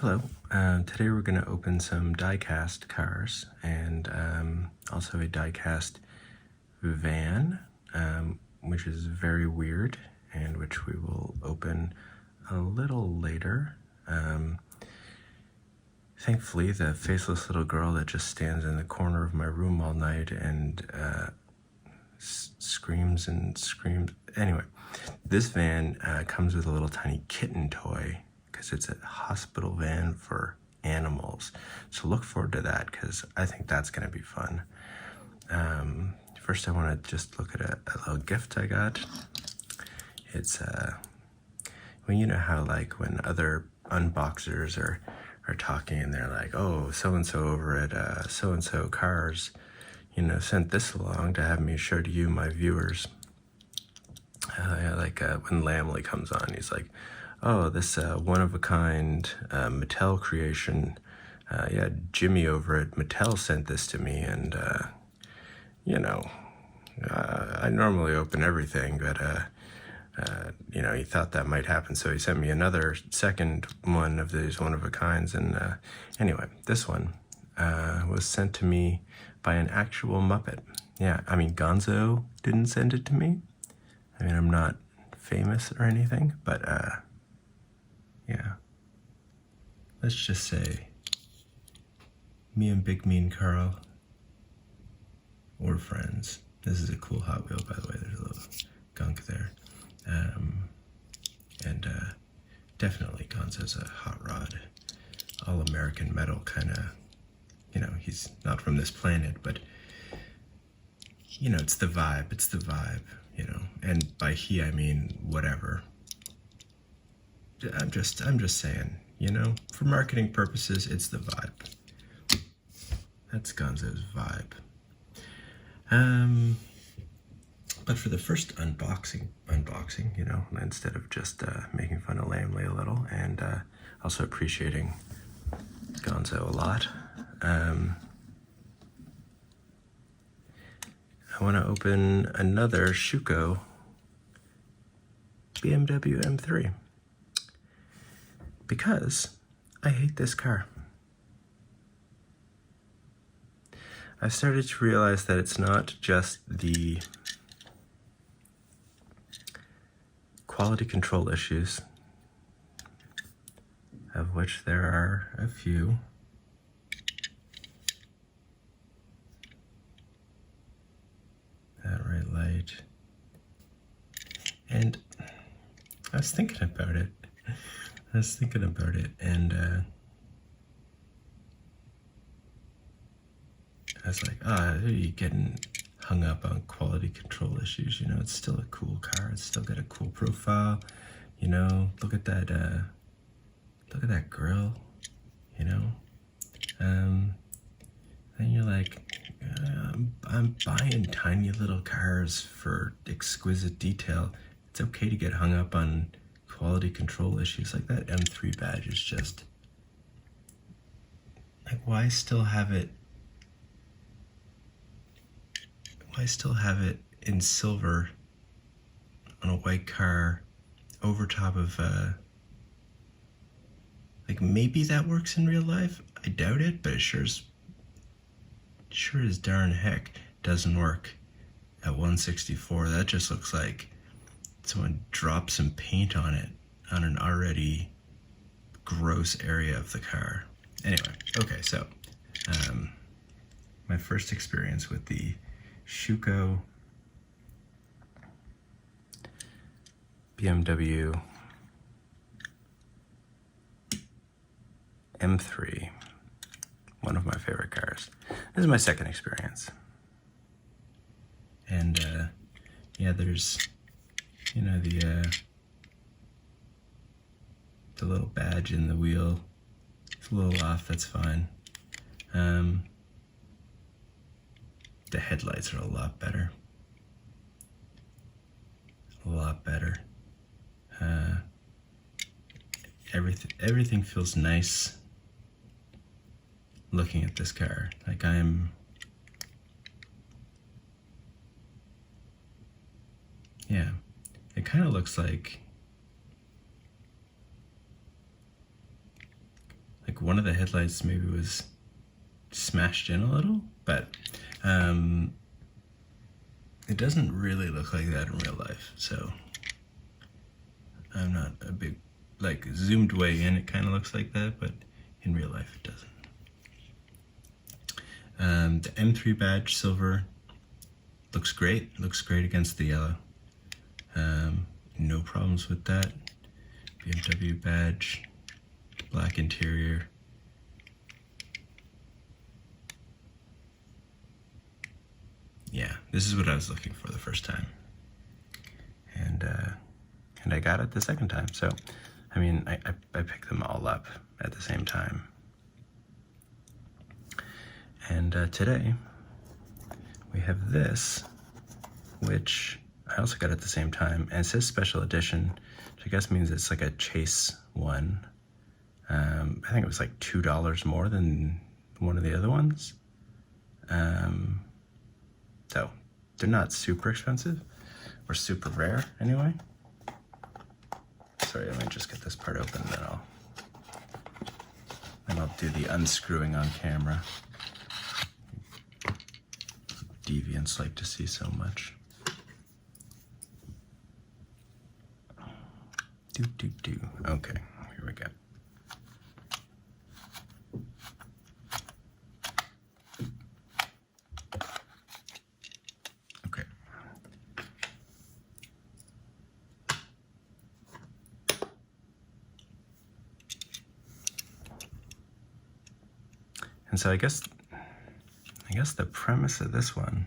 Hello, today we're going to open some diecast cars and also a diecast van, which is very weird and which we will open a little later. Thankfully, the faceless little girl that just stands in the corner of my room all night and screams and screams. Anyway, this van comes with a little tiny kitten toy because it's a hospital van for animals. So look forward to that because I think that's going to be fun. First, I want to just look at a little gift I got. It's, well, you know how like when other unboxers are talking and they're like, oh, so-and-so over at so-and-so cars, you know, sent this along to have me show to you, my viewers. When Lamley comes on, he's like, oh, this one-of-a-kind Mattel creation. Yeah, Jimmy over at Mattel sent this to me, and, you know, I normally open everything, but, you know, he thought that might happen, so he sent me another second one of these one-of-a-kinds, and anyway, this one was sent to me by an actual Muppet. Yeah, I mean, Gonzo didn't send it to me. I mean, I'm not famous or anything, but, yeah. Let's just say me and Big Mean Carl were friends. This is a cool Hot Wheel, by the way. There's a little gunk there. Definitely Gonzo's a hot rod. All-American metal kind of, you know, he's not from this planet, but, you know, it's the vibe. It's the vibe, you know. And by he, I mean whatever. I'm just saying, you know, for marketing purposes, it's the vibe. That's Gonzo's vibe. But for the first unboxing, you know, instead of just making fun of Lamley a little, and also appreciating Gonzo a lot, I want to open another Shuko Bmw M3 because I hate this car. I've started to realize that it's not just the quality control issues, of which there are a few. That right light. And I was thinking about it. And I was like, are you getting hung up on quality control issues? You know, it's still a cool car. It's still got a cool profile. You know, look at that grill. You know, then you're like, I'm buying tiny little cars for exquisite detail. It's okay to get hung up on quality control issues. Like that M3 badge is just like, why still have it in silver on a white car over top of like, maybe that works in real life. I doubt it, but it sure as darn heck doesn't work at 164. That just looks like someone dropped some paint on it on an already gross area of the car. Anyway, okay, so my first experience with the Shuko Bmw M3, one of my favorite cars. This is my second experience. And yeah, there's, you know, the little badge in the wheel. It's a little off, that's fine. The headlights are a lot better. A lot better. Everything feels nice looking at this car. Like yeah, it kind of looks like one of the headlights maybe was smashed in a little, but it doesn't really look like that in real life. So I'm not a big, like zoomed way in, it kind of looks like that, but in real life it doesn't. The M3 badge, silver, looks great. Looks great against the yellow. No problems with that. BMW badge, black interior. Yeah, this is what I was looking for the first time. And I got it the second time. So, I mean, I picked them all up at the same time. And today, we have this, which I also got at the same time, and it says special edition, which I guess means it's like a chase one. I think it was like $2 more than one of the other ones. So they're not super expensive, or super rare anyway. Sorry, let me just get this part open, then I'll do the unscrewing on camera. Deviants like to see so much. Okay, here we go. Okay. And so I guess the premise of this one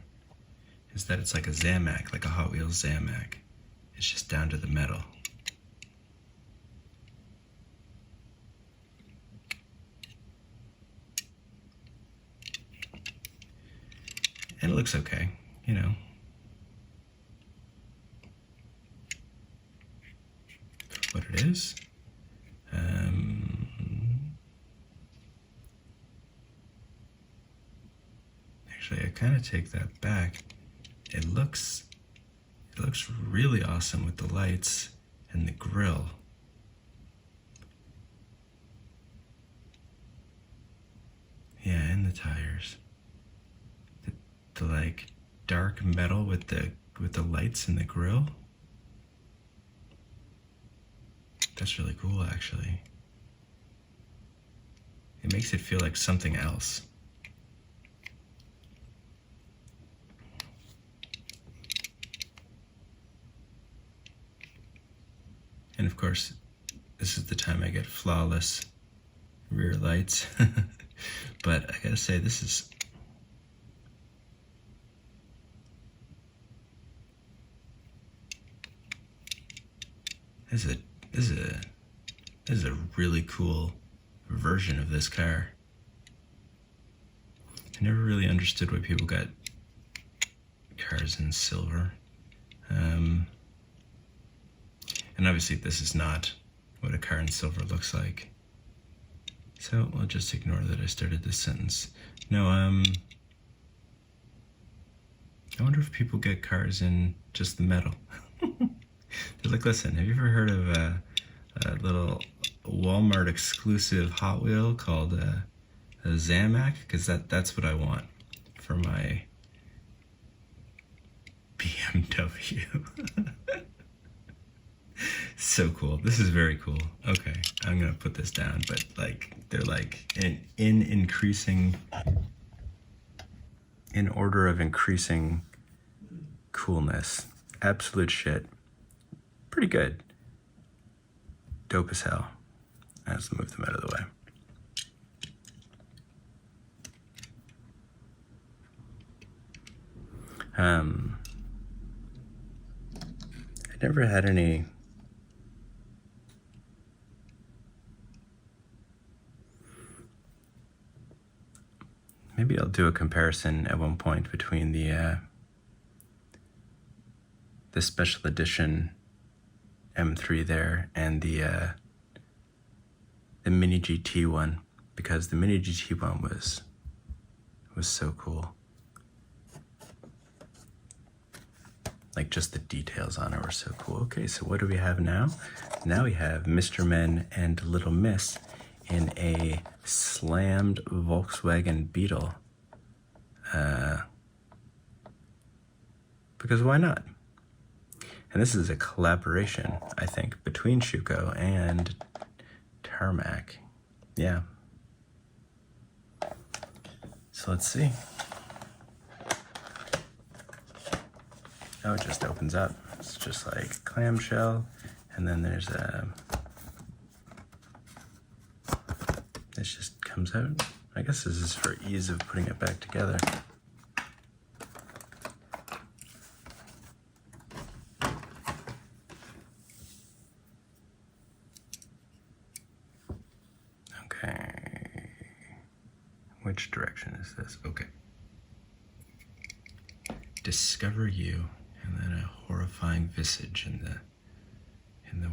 is that it's like a Zamac, like a Hot Wheels Zamac. It's just down to the metal. And it looks okay, you know. For what it is. Actually, I kind of take that back. It looks really awesome with the lights and the grille. Yeah, and the tires. The like dark metal with the lights and the grille. That's really cool, actually. It makes it feel like something else. And of course, this is the time I get flawless rear lights. But I gotta say, this is a really cool version of this car. I never really understood why people got cars in silver. And obviously this is not what a car in silver looks like. So we'll just ignore that I started this sentence. No, I wonder if people get cars in just the metal. They're like, listen, have you ever heard of a little Walmart exclusive Hot Wheel called a Zamac? Because that's what I want for my BMW. So cool. This is very cool. Okay, I'm gonna put this down, but like they're like in increasing, in order of increasing coolness. Absolute shit. Pretty good. Dope as hell. Let's move them out of the way. I never had any maybe I'll do a comparison at one point between the special edition M3 there and the Mini GT one, because the Mini GT one was so cool. Like just the details on it were so cool. Okay, so what do we have now? Now we have Mr. Men and Little Miss in a slammed Volkswagen Beetle. Because why not? And this is a collaboration, I think, between Schuco and Tarmac. Yeah. So let's see. Oh, it just opens up. It's just like clamshell, and then there's a. This just comes out. I guess this is for ease of putting it back together. Okay. Which direction is this? Okay. Discover you, and then a horrifying visage in the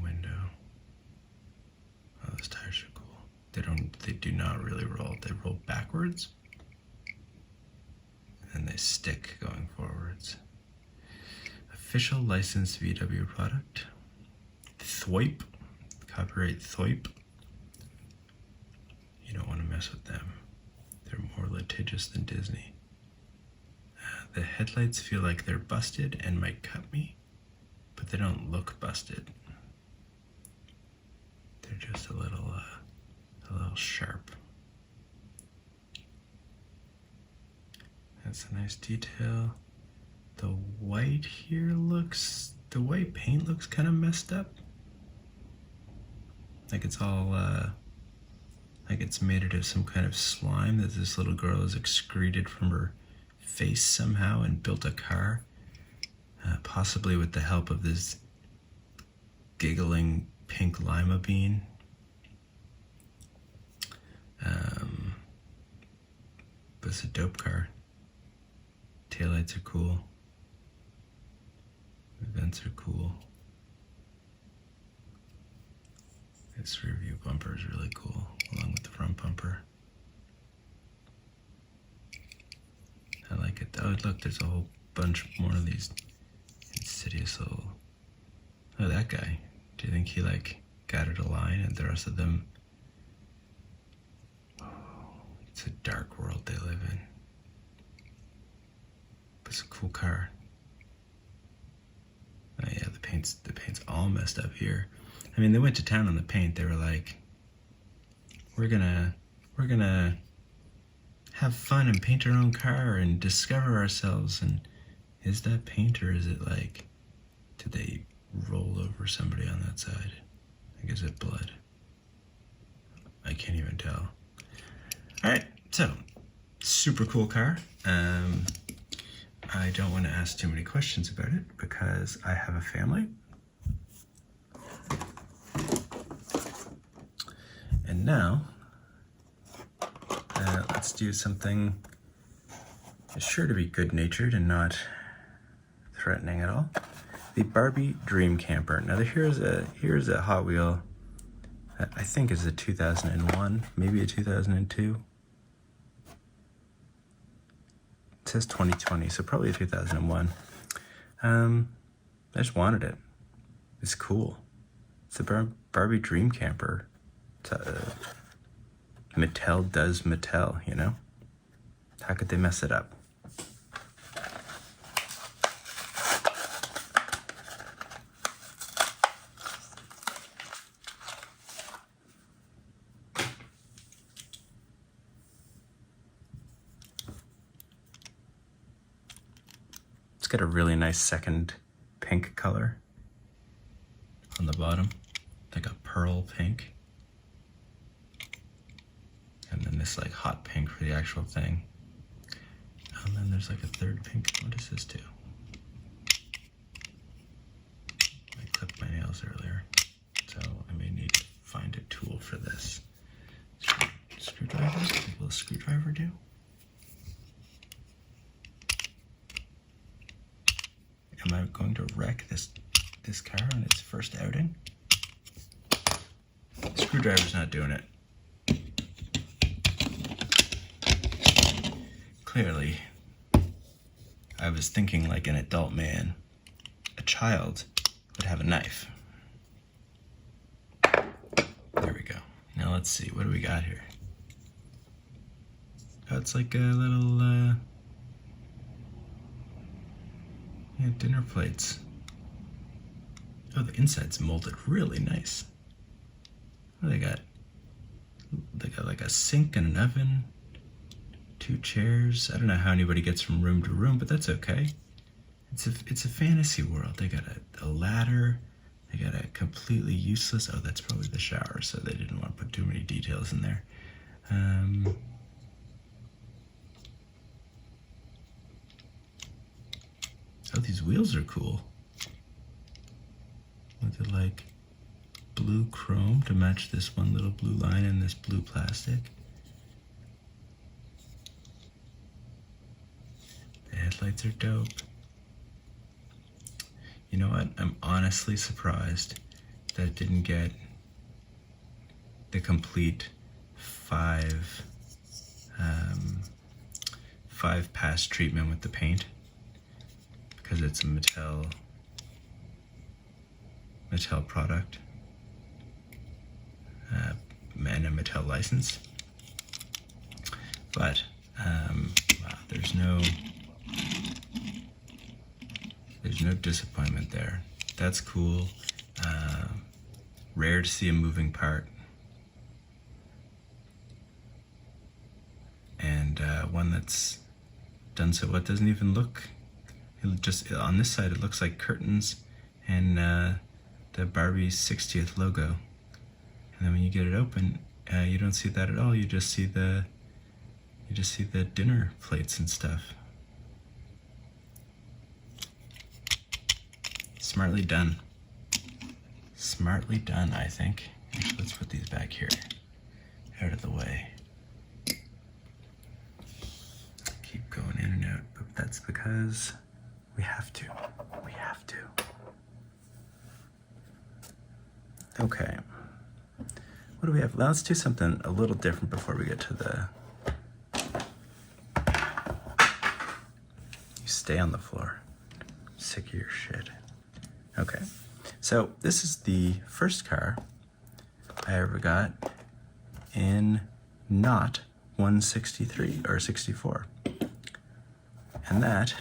window. Oh, those tires are cool. They do not really roll. They roll backwards, and they stick going forwards. Official licensed VW product. Thwoip, copyright Thwoip. You don't want to mess with them. They're more litigious than Disney. The headlights feel like they're busted and might cut me, but they don't look busted. They're just a little sharp. That's a nice detail. The white paint looks kind of messed up. Like it's all, like it's made out of some kind of slime that this little girl has excreted from her face somehow and built a car, possibly with the help of this giggling pink lima bean. But it's a dope car. Taillights are cool. The vents are cool. This rear view bumper is really cool, along with the front bumper. I like it. Oh, look, there's a whole bunch more of these insidious little... Oh, that guy. Do you think he, like, got it a line and the rest of them... Oh, it's a dark world they live in. But it's a cool car. Oh, yeah, the paint's all messed up here. I mean, they went to town on the paint. They were like, we're gonna have fun and paint our own car and discover ourselves. And is that paint, or is it like, did they roll over somebody on that side? Like, is it blood? I can't even tell. All right, so super cool car. I don't want to ask too many questions about it because I have a family. And now, let's do something that's sure to be good-natured and not threatening at all. The Barbie Dream Camper. Now here's a Hot Wheel that I think is a 2001, maybe a 2002. It says 2020, so probably a 2001. I just wanted it. It's cool. It's a Barbie Dream Camper. Mattel does Mattel, you know? How could they mess it up? It's got a really nice second pink color on the bottom, like a pearl pink. And then this like hot pink for the actual thing. And then there's like a third pink. What does this do? I clipped my nails earlier, so I may need to find a tool for this. Screwdriver? What will a screwdriver do? Am I going to wreck this car on its first outing? The screwdriver's not doing it. Clearly, I was thinking like an adult man. A child would have a knife. There we go. Now let's see, what do we got here? Oh, it's like a little, yeah, dinner plates. Oh, the inside's molded really nice. What do they got? They got like a sink and an oven, 2 chairs. I don't know how anybody gets from room to room, but that's okay. It's a fantasy world. They got a ladder. They got a completely useless, oh, that's probably the shower, so they didn't want to put too many details in there. Oh, these wheels are cool. With the like blue chrome to match this one little blue line and this blue plastic. The headlights are dope. You know what? I'm honestly surprised that it didn't get the complete 5-pass treatment with the paint, because it's a Mattel product and a Mattel license. But wow, there's no disappointment there. That's cool. Rare to see a moving part, and one that's done so well. It doesn't even look. It just on this side it looks like curtains and the Barbie's 60th logo, and then when you get it open, you don't see that at all. You just see the dinner plates and stuff. Smartly done. Smartly done, I think. Actually, let's put these back here, out of the way. Keep going in and out, but that's because we have to. We have to. Okay. What do we have? Let's do something a little different before we get to the... You stay on the floor. I'm sick of your shit. Okay. So this is the first car I ever got in not 163 or 64. And that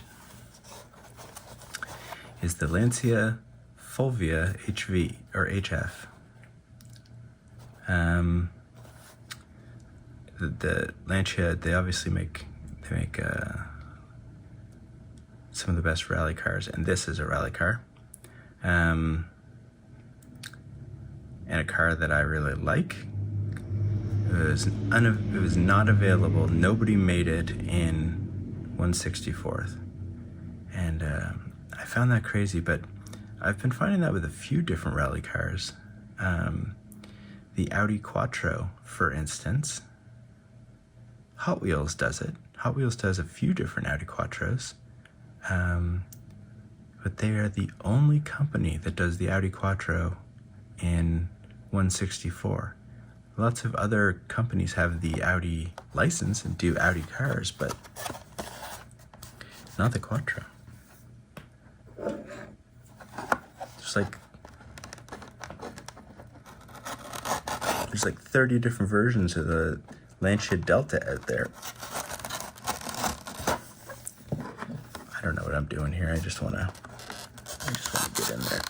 is the Lancia Fulvia HV or HF. The Lancia, they obviously make some of the best rally cars, and this is a rally car. And a car that I really like. It was not available. Nobody made it in 164th, and I found that crazy. But I've been finding that with a few different rally cars. The Audi Quattro, for instance. Hot Wheels does it. Hot Wheels does a few different Audi Quattros. But they are the only company that does the Audi Quattro in 164. Lots of other companies have the Audi license and do Audi cars, but not the Quattro. There's like 30 different versions of the Lancia Delta out there. I don't know what I'm doing here. I just want to get in there.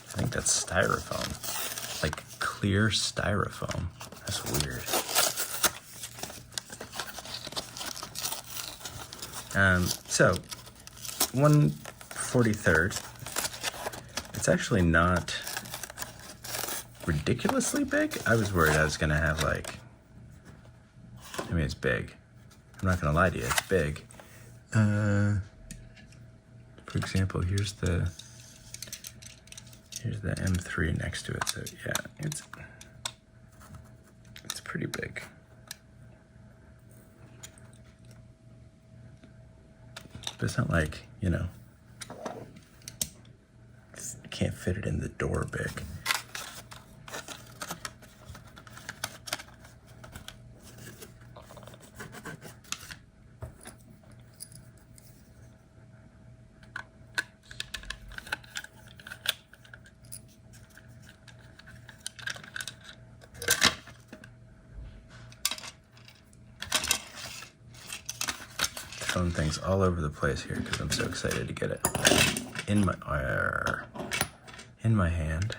I think that's styrofoam, like clear styrofoam. That's weird. So 1/43rd, it's actually not ridiculously big. I was worried I was gonna have like, I mean, it's big. I'm not gonna lie to you, it's big. For example, here's the M3 next to it. So yeah, it's pretty big. But it's not like, you know, I can't fit it in the door big. Throwing things all over the place here because I'm so excited to get it in my hand.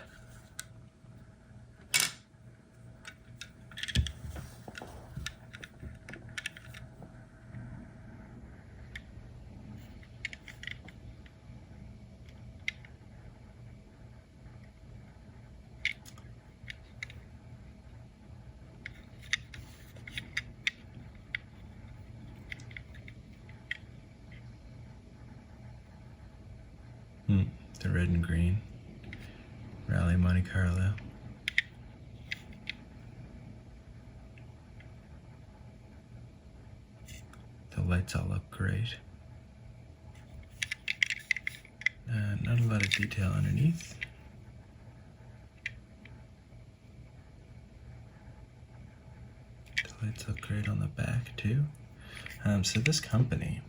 The red and green Rally Monte Carlo. The lights all look great. Not a lot of detail underneath. The lights look great on the back too. So this company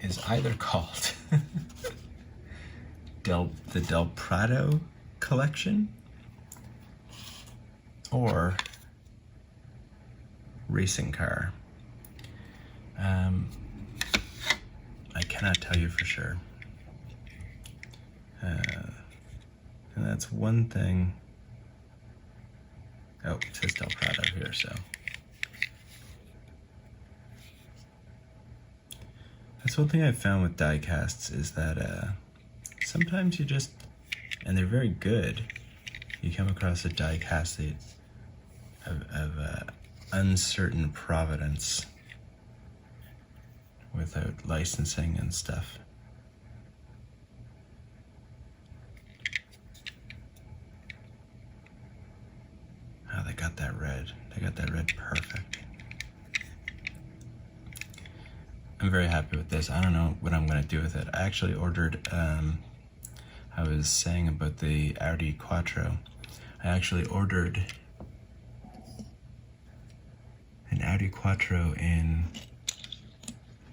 is either called the Del Prado collection or racing car. I cannot tell you for sure. And that's one thing. Oh, it says Del Prado here, so. That's one thing I've found with diecasts is that sometimes you just, and they're very good, you come across a diecast of uncertain provenance without licensing and stuff. Oh, they got that red. They got that red perfect. I'm very happy with this. I don't know what I'm going to do with it. I actually ordered, I was saying about the Audi Quattro. I actually ordered an Audi Quattro in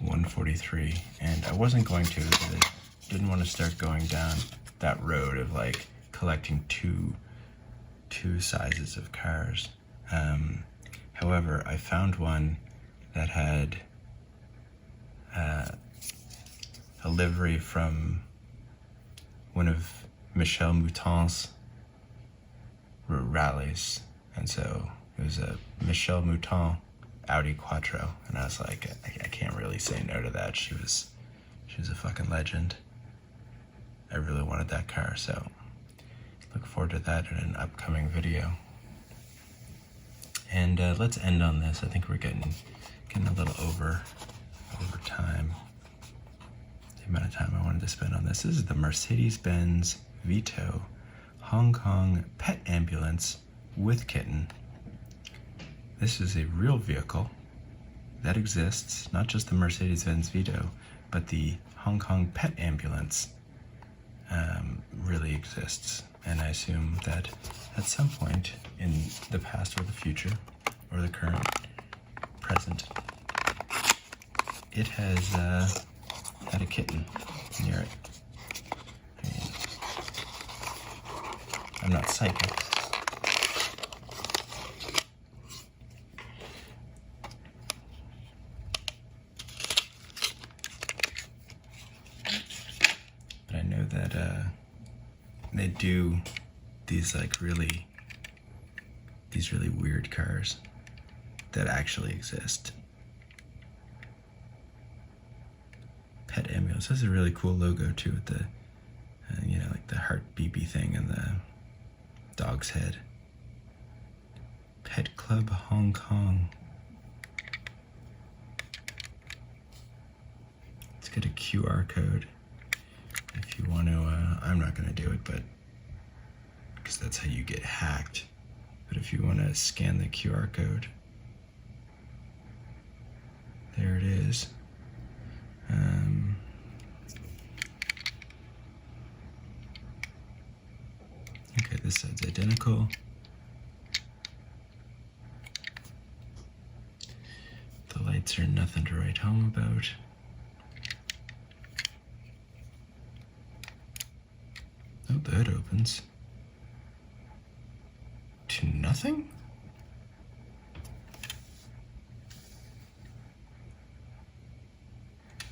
143, and I wasn't going to because I didn't want to start going down that road of like collecting two sizes of cars. However, I found one that had a livery from one of Michel Mouton's rallies, and so it was a Michel Mouton Audi Quattro, and I was like, I can't really say no to that. She was a fucking legend. I really wanted that car, so look forward to that in an upcoming video. And let's end on this. I think we're getting a little over time. The amount of time I wanted to spend on this. This is the Mercedes-Benz Vito Hong Kong pet ambulance with kitten. This is a real vehicle that exists, not just the Mercedes-Benz Vito, but the Hong Kong pet ambulance really exists. And I assume that at some point in the past or the future, or the current, present, it has had a kitten near it. I mean, I'm not psychic. But I know that they do these really weird cars that actually exist. Pet ambulance. This is a really cool logo too, with the like the heart beepy thing and the dog's head. Pet Club Hong Kong. get a QR code if you want to. I'm not going to do it, but because that's how you get hacked. But if you want to scan the QR code, there it is. Okay, this side's identical. The lights are nothing to write home about. Oh, the hood opens. To nothing?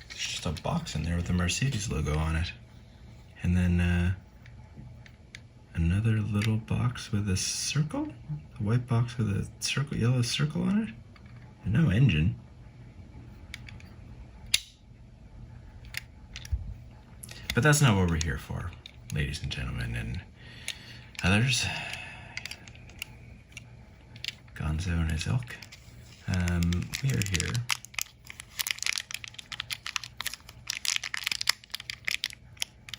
There's just a box in there with the Mercedes logo on it. And then another little box with a circle? A white box with a circle, yellow circle on it? And no engine. But that's not what we're here for, ladies and gentlemen and others. Gonzo and his ilk. We are here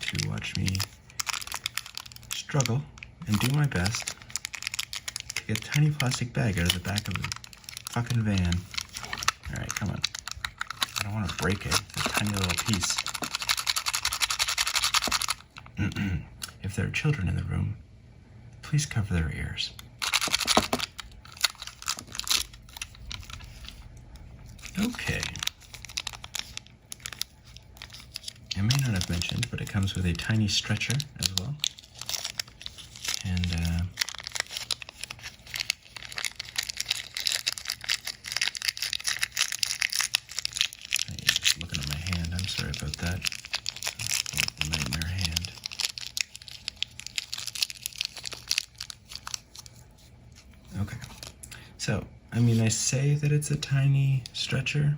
to watch me struggle and do my best to get a tiny plastic bag out of the back of the fucking van. Alright, come on. I don't want to break it. It's a tiny little piece. If there are children in the room, please cover their ears. Okay. I may not have mentioned, but it comes with a tiny stretcher as well. And you're just looking at my hand. I'm sorry about that. Nightmare hand. Okay. So, I mean, I say that it's a tiny stretcher.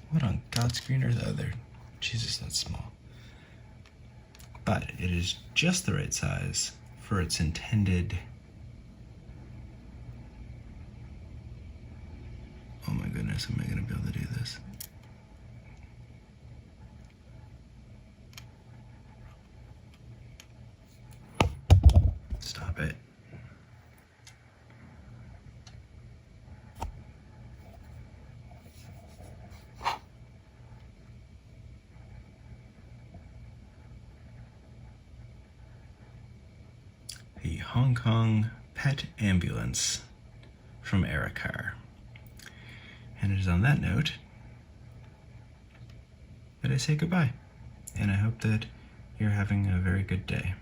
What on God's green earth? Oh, there. Jesus, that's small. But it is just the right size for its intended. Oh my goodness, am I going to be able to do this? Stop it. The Hong Kong Pet Ambulance from Ericar. And it is on that note that I say goodbye. And I hope that you're having a very good day.